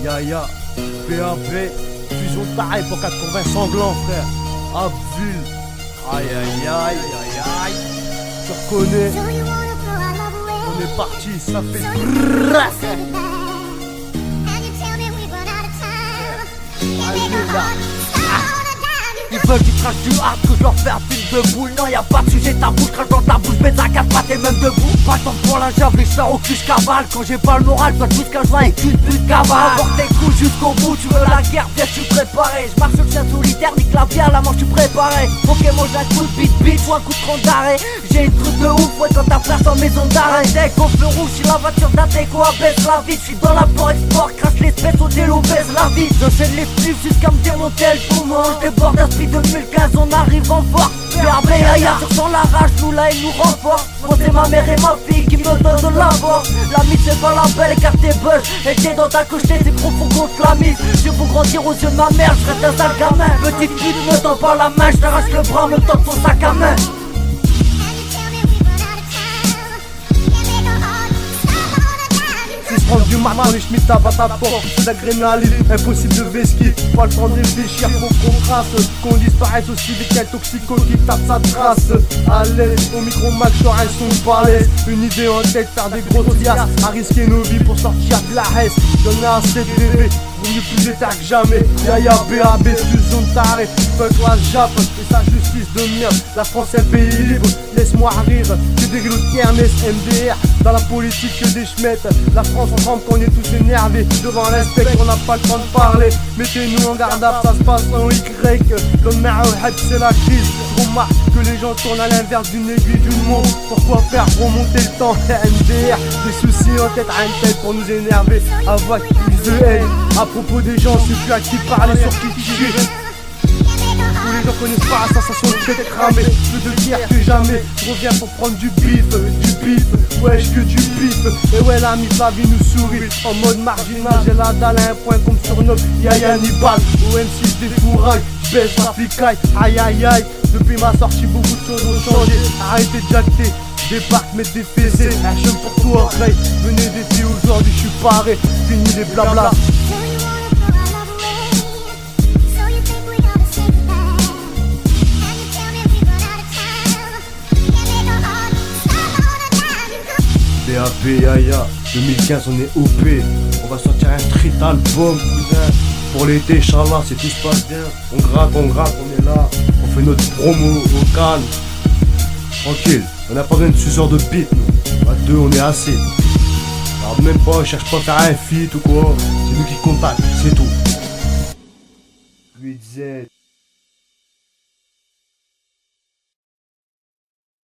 Yaya, BAB, fusion taré pour 80 sanglants, frère. Abville, aïe aïe aïe aïe aïe. Tu reconnais, on est parti, ça fait brrrr. Allez là. Ils veulent qu'ils crachent du hard, que je leur fais un film de boule. Non y'a pas de sujet tabou, je crache dans ta bouche, mais t'inquiète pas, t'es même debout. Pas le temps pour la jave, les sœurs au cul, j'cavale. Quand j'ai pas le moral, toi tous qu'un joint et qu'une pute cavale. Porte tes coups jusqu'au bout, tu veux la guerre, viens, je suis préparé. J'marche sur le chien solitaire, nique la bière, la manche, je suis préparé. Ok, mange un coup de bite ou un coup de tronc d'arrêt. J'ai une truc de ouf, ouais, quand ta place en maison d'arrêt. Dès qu'on feu rouge, si la voiture d'Ateco abaisse la vie. J'suis dans la port export, crache l'espèce au délo, baise la vie. J'enchaîne les flux jusqu'à me démonter le poumon. J'déborde un speed 2015, on arrive en force. BAB Yaya, sur la rage, nous la haine nous renforce. Moi c'est ma mère et ma fille qui me donnent de la force. La mise c'est pas la belle, écarte tes buzz. Et t'es dans ta couche, c'est profond contre la mise. Je veux grandir aux yeux de ma mère, je reste un sale gamin. Petite fille, me tends pas la main, je t'arrache le bras en même temps de ton sac à main. Prends du mat dans les schmitts, tape à ta porte, d'adrénaline, impossible de vesquer. Pas le temps de réfléchir, faut qu'on trace, qu'on disparaisse aussi vite qu'un toxico qui tape sa trace. À l'aise, au micro max, j'aurai un son de balèze. Une idée en tête, faire des grosses liasses, à risquer nos vies pour sortir de la haisse. Y'en a assez de bébés, vaut mieux plus d'état que jamais. Yaya, BAB, fusion de taré, fuck la Jap et sa justice de merde. La France est un pays libre, laisse-moi rire. Que des rilots de kermesse, MDR, dans la politique que des schmettes. La France on tremble quand on est tous énervés. Devant l'inspect, on n'a pas le temps de parler. Mettez-nous en garde, ça se passe en Y. L'homme au c'est la crise. Je remarque que les gens tournent à l'inverse d'une aiguille d'une montre. Pourquoi faire remonter le temps? MDR, des soucis en tête, rien de tête pour nous énerver. Avoir plus de haine. À propos des gens, c'est plus à qui parler, sur qui tirer. Tous les gens connaissent pas la sensation de tête cramée. Plus de guerre que jamais. Je reviens pour prendre du bif, wesh que du bif. Et ouais l'ami Flavie nous sourit en mode marginal. J'ai la dalle à un point comme surnomme Yaya Nibal. Au M6 des fourrailles, j'baisse la flicaille. Aïe aïe aïe, depuis ma sortie beaucoup de choses ont changé. Arrêtez de jacter, débarque, mettre des fessées. Action pour toi Ray, venez d'été aujourd'hui je suis paré. Fini les blabla. BAB Yaya, 2015 on est OP. On va sortir un street album cousin. Pour l'été Inch'Allah si tout se passe bien. On gratte, on est là. On fait notre promo au calme. Tranquille, on n'a pas besoin de suceur de beat nous. À deux on est assez. Alors même pas, on cherche pas à faire un feat ou quoi. C'est nous qui contactent, c'est tout. 8Z